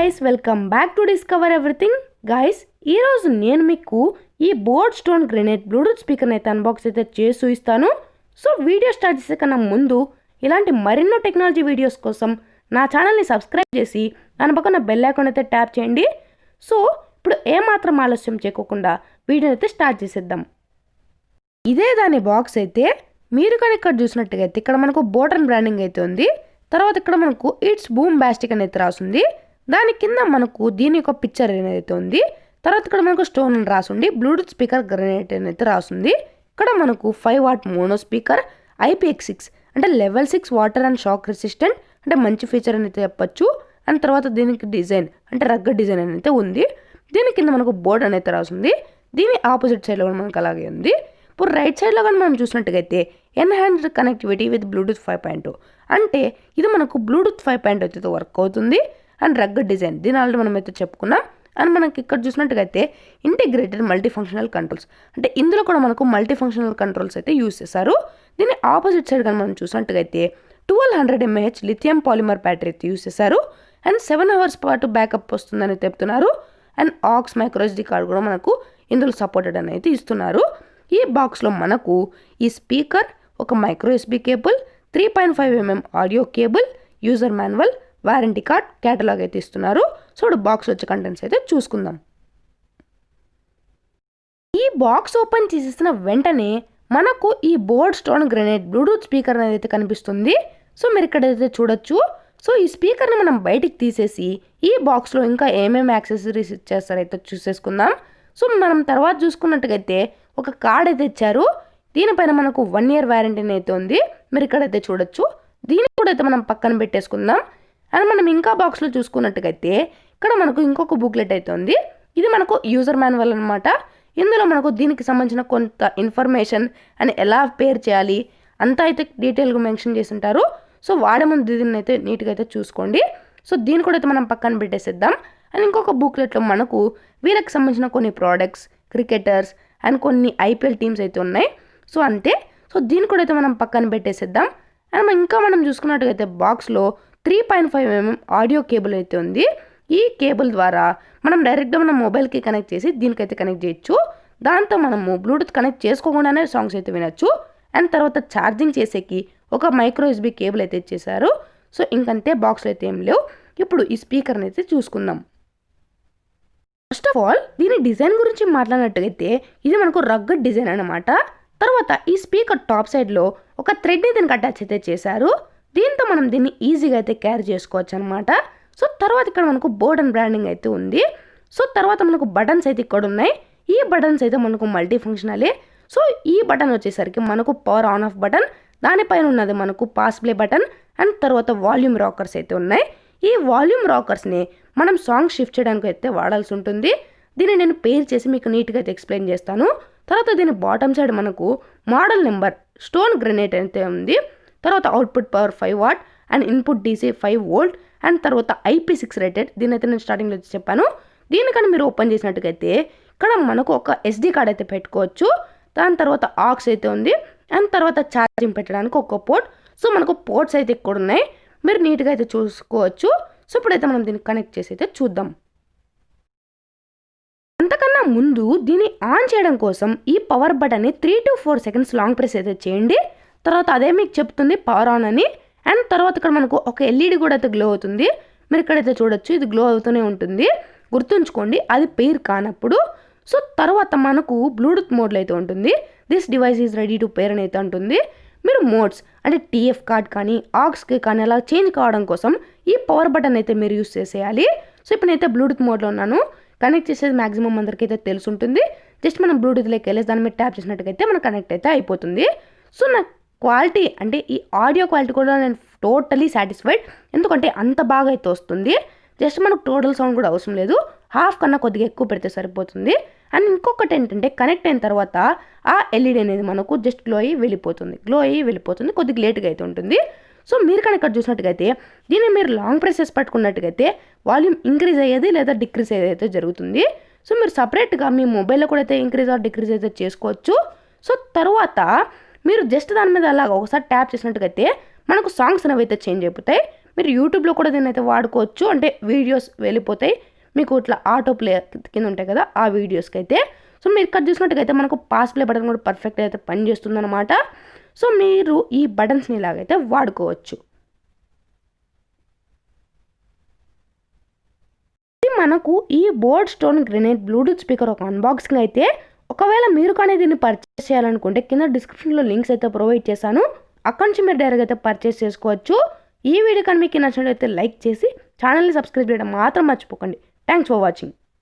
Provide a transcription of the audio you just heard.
guys, welcome back to Discover Everything. Guys, ఈ రోజు నేను మీకు ఈ board stone granite Bluetooth speaker అయితే అన్బాక్స్ అయితే చేసి చూపిస్తాను. సో వీడియో స్టార్ట్ చేసే కన్నా ముందు ఇలాంటి మరెన్నో టెక్నాలజీ వీడియోస్ కోసం నా ఛానల్ని సబ్స్క్రైబ్ చేసి దాని పక్కన బెల్ ఐకాన్ అయితే ట్యాప్ చేయండి. సో ఇప్పుడు ఏమాత్రం ఆలస్యం చేయకుండా వీడియో అయితే స్టార్ట్ చేసేద్దాం. ఇదే దాని బాక్స్ అయితే మీరు కానీ ఇక్కడ చూసినట్టుగా అయితే ఇక్కడ మనకు బోటన్ బ్రాండింగ్ అయితే ఉంది. తర్వాత ఇక్కడ మనకు ఇట్స్ బూమ్ బాస్టిక్ అనేది రాసుంది. దాని కింద మనకు దీని యొక్క పిక్చర్ అనేది ఉంది. తర్వాత ఇక్కడ మనకు స్టోన్ అని రాసుంది. బ్లూటూత్ స్పీకర్ గ్రెనేట్ అనేది రాసుంది. ఇక్కడ మనకు 5 వాట్ మోనో స్పీకర్ IPX6 అంటే level 6 water and shock resistant అంటే మంచి ఫీచర్ అని చెప్పొచ్చు. అండ్ తర్వాత దీనికి డిజైన్ అంటే రగ్గడ్ డిజైన్ అనేది ఉంది. దీని కింద మనకు బోర్డ్ అనేది రాసుంది. దీని ఆపోజిట్ సైడ్లో కూడా మనకు అలాగే ఉంది. ఇప్పుడు రైట్ సైడ్లో కానీ మనం చూసినట్టుగా అయితే ఎన్హాన్స్డ్ కనెక్టివిటీ విత్ బ్లూటూత్ 5.2 అంటే ఇది మనకు బ్లూటూత్ 5.2 అయితే వర్క్ అవుతుంది. అండ్ రగ్గడ్ డిజైన్ దీని ఆల్రెడీ మనం అయితే చెప్పుకున్నాం. అండ్ మనకి ఇక్కడ చూసినట్టుగా అయితే ఇంటిగ్రేటెడ్ మల్టీ ఫంక్షనల్ కంట్రోల్స్ అంటే ఇందులో కూడా మనకు మల్టీ ఫంక్షనల్ కంట్రోల్స్ అయితే యూస్ చేశారు. దీని ఆపోజిట్ సైడ్ కానీ మనం చూసినట్టుగా అయితే 1200 mAh లిథియం పాలిమర్ బ్యాటరీ అయితే యూస్ చేశారు. అండ్ 7 hours పాటు బ్యాకప్ వస్తుందని చెప్తున్నారు. అండ్ ఆక్స్ మైక్రోఎస్డి కార్డ్ కూడా మనకు ఇందులో సపోర్టెడ్ అని అయితే ఇస్తున్నారు. ఈ బాక్స్లో మనకు ఈ స్పీకర్ ఒక micro SB cable 3.5 mm audio cable user manual warranty card catalogue అయితే ఇస్తున్నారు. సో ఇప్పుడు బాక్స్ వచ్చే కంటెంట్స్ అయితే చూసుకుందాం. ఈ బాక్స్ ఓపెన్ చేసేసిన వెంటనే మనకు ఈ board stone granite Bluetooth speaker అనేది అయితే కనిపిస్తుంది. సో మీరు ఇక్కడైతే చూడొచ్చు. సో ఈ స్పీకర్ని మనం బయటికి తీసేసి ఈ బాక్స్లో ఇంకా ఏమేమి యాక్సెసరీస్ ఇచ్చేస్తారైతే చూసేసుకుందాం. సో మనం తర్వాత చూసుకున్నట్టుగైతే ఒక కార్డ్ అయితే ఇచ్చారు. దీనిపైన మనకు 1 year వారంటీని అయితే ఉంది. మీరు ఇక్కడైతే చూడొచ్చు. దీన్ని కూడా అయితే మనం పక్కన పెట్టేసుకుందాం. అండ్ మనం ఇంకా బాక్స్లో చూసుకున్నట్టుగైతే ఇక్కడ మనకు ఇంకొక బుక్లెట్ అయితే ఉంది. ఇది మనకు యూజర్ మాన్యువల్ అనమాట. ఇందులో మనకు దీనికి సంబంధించిన కొంత ఇన్ఫర్మేషన్ అని ఎలా పేర్ చేయాలి అంతా అయితే డీటెయిల్గా మెన్షన్ చేసి ఉంటారు. సో వాడే ముందు దీన్ని అయితే నీట్గా అయితే చూసుకోండి. సో దీన్ని కూడా అయితే మనం పక్కన పెట్టేసేద్దాం. అండ్ ఇంకొక బుక్లెట్లో మనకు వీళ్ళకి సంబంధించిన కొన్ని ప్రోడక్ట్స్ క్రికెటర్స్ అండ్ కొన్ని IPL టీమ్స్ అయితే ఉన్నాయి. సో అంతే. సో దీన్ని కూడా అయితే మనం పక్కన పెట్టేసేద్దాం. అండ్ ఇంకా మనం చూసుకున్నట్టుగైతే బాక్స్లో 3.5 mm ఆడియో కేబుల్ అయితే ఉంది. ఈ కేబుల్ ద్వారా మనం డైరెక్ట్గా మన మొబైల్కి కనెక్ట్ చేసి దీనికైతే కనెక్ట్ చేయొచ్చు. దాంతో మనము బ్లూటూత్ కనెక్ట్ చేసుకోకుండానే సాంగ్స్ అయితే వినొచ్చు. అండ్ తర్వాత ఛార్జింగ్ చేసేకి ఒక మైక్రో ఎస్బీ కేబుల్ అయితే ఇచ్చేసారు. సో ఇంకంతే, బాక్స్లో అయితే ఏం లేవు. ఇప్పుడు ఈ స్పీకర్ని అయితే చూసుకుందాం. ఫస్ట్ ఆఫ్ ఆల్ దీని డిజైన్ గురించి మాట్లాడినట్టుగైతే ఇది మనకు రగ్గడ్ డిజైన్ అనమాట. తర్వాత ఈ స్పీకర్ టాప్ సైడ్లో ఒక థ్రెడ్ని దీనికి అటాచ్ అయితే చేశారు. దీంతో మనం దీన్ని ఈజీగా అయితే క్యారీ చేసుకోవచ్చు అనమాట. సో తర్వాత ఇక్కడ మనకు బోర్డ్ అండ్ బ్రాండింగ్ అయితే ఉంది. సో తర్వాత మనకు బటన్స్ అయితే ఇక్కడ ఉన్నాయి. ఈ బటన్స్ అయితే మనకు మల్టీ ఫంక్షనలే. సో ఈ బటన్ వచ్చేసరికి మనకు పవర్ ఆన్ ఆఫ్ బటన్, దానిపైన ఉన్నది మనకు పాస్ ప్లే బటన్ అండ్ తర్వాత వాల్యూమ్ రాకర్స్ అయితే ఉన్నాయి. ఈ వాల్యూమ్ రాకర్స్ని మనం సాంగ్ షిఫ్ట్ చేయడానికి అయితే వాడాల్సి ఉంటుంది. దీన్ని నేను పేర్ చేసి మీకు నీట్గా అయితే ఎక్స్ప్లెయిన్ చేస్తాను. తర్వాత దీని బాటమ్ సైడ్ మనకు మోడల్ నెంబర్ స్టోన్ గ్రెనేట్ అయితే ఉంది. తర్వాత output power 5 what and input DC 5 volt and తర్వాత IP6 రేటెడ్. దీని అయితే నేను స్టార్టింగ్లో చెప్పాను. దీనికన్నా మీరు ఓపెన్ చేసినట్టుగైతే ఇక్కడ మనకు ఒక SD కార్డ్ అయితే పెట్టుకోవచ్చు. దాని తర్వాత ఆక్స్ అయితే ఉంది. అండ్ తర్వాత ఛార్జింగ్ పెట్టడానికి ఒక పోర్ట్. సో మనకు పోర్ట్స్ అయితే ఇక్కడ ఉన్నాయి. మీరు నీట్గా అయితే చూసుకోవచ్చు. సో ఇప్పుడైతే మనం దీన్ని కనెక్ట్ చేసి అయితే చూద్దాం. అంతకన్నా ముందు దీన్ని ఆన్ చేయడం కోసం ఈ పవర్ బటన్ని 3 to 4 seconds లాంగ్ ప్రెస్ అయితే చేయండి. తర్వాత అదే మీకు చెప్తుంది పవర్ ఆన్ అని. అండ్ తర్వాత ఇక్కడ మనకు ఒక LED కూడా అయితే గ్లో అవుతుంది. మీరు ఇక్కడైతే చూడొచ్చు. ఇది గ్లో అవుతూనే ఉంటుంది. గుర్తుంచుకోండి అది పేర్ కానప్పుడు. సో తర్వాత మనకు బ్లూటూత్ మోడ్లో అయితే ఉంటుంది. This device is ready to pair అని అయితే ఉంటుంది. మీరు మోడ్స్ అంటే TF కార్డ్ కానీ ఆక్స్కి కానీ అలా చేంజ్ కావడం కోసం ఈ పవర్ బటన్ అయితే మీరు యూస్ చేసేయాలి. సో ఇప్పుడు నేనైతే బ్లూటూత్ మోడ్లో ఉన్నాను. కనెక్ట్ చేసేది మ్యాక్సిమం అందరికీ అయితే తెలుసుంటుంది. జస్ట్ మనం బ్లూటూత్లోకి వెళ్ళేసి దాని మీద ట్యాప్ చేసినట్టుగైతే మనకు కనెక్ట్ అయితే అయిపోతుంది. సో నా క్వాలిటీ అంటే ఈ ఆడియో క్వాలిటీ కూడా నేను టోటలీ సాటిస్ఫైడ్. ఎందుకంటే అంత బాగా అయితే వస్తుంది. జస్ట్ మనకు టోటల్ సౌండ్ కూడా అవసరం లేదు. హాఫ్ కన్నా కొద్దిగా ఎక్కువ పెడితే సరిపోతుంది. అండ్ ఇంకొకటి ఏంటంటే కనెక్ట్ అయిన తర్వాత ఆ LED అనేది మనకు జస్ట్ గ్లో అయ్యి వెళ్ళిపోతుంది. కొద్దిగా లేట్గా అయితే ఉంటుంది. సో మీరు కానీ ఇక్కడ చూసినట్టుగైతే దీన్ని మీరు లాంగ్ ప్రెసెస్ పట్టుకున్నట్టుగైతే వాల్యూమ్ ఇంక్రీజ్ అయ్యేది లేదా డిక్రీజ్ అయ్యేది అయితే జరుగుతుంది. సో మీరు సపరేట్గా మీ మొబైల్లో కూడా అయితే ఇంక్రీజ్ ఆర్ డిక్రీజ్ అయితే చేసుకోవచ్చు. సో తర్వాత మీరు జస్ట్ దాని మీద అలాగ ఒకసారి ట్యాప్ చేసినట్టుగైతే మనకు సాంగ్స్ అనేవి అయితే చేంజ్ అయిపోతాయి. మీరు యూట్యూబ్లో కూడా దీన్ని అయితే వాడుకోవచ్చు. అంటే వీడియోస్ వెళ్ళిపోతాయి మీకు ఇట్లా ఆటో ప్లే కింద ఉంటాయి కదా ఆ వీడియోస్కి అయితే. సో మీరు ఇక్కడ చూసినట్టుగా మనకు పాస్ ప్లే బటన్ కూడా పర్ఫెక్ట్ అయితే పనిచేస్తుంది అనమాట. సో మీరు ఈ బటన్స్ని ఇలాగైతే వాడుకోవచ్చు. మనకు ఈ board stone grenade Bluetooth speaker ఒక అన్బాక్సింగ్ అయితే. ఒకవేళ మీరు కానీ దీన్ని పర్చేస్ చేయాలనుకుంటే కింద డిస్క్రిప్షన్లో లింక్స్ అయితే ప్రొవైడ్ చేశాను. అక్కడి నుంచి మీరు డైరెక్ట్గా అయితే పర్చేస్ చేసుకోవచ్చు. ఈ వీడియో కానీ మీకు నచ్చినట్లయితే లైక్ చేసి ఛానల్ని సబ్స్క్రైబ్ చేయడం మాత్రం మర్చిపోకండి. Thanks for watching.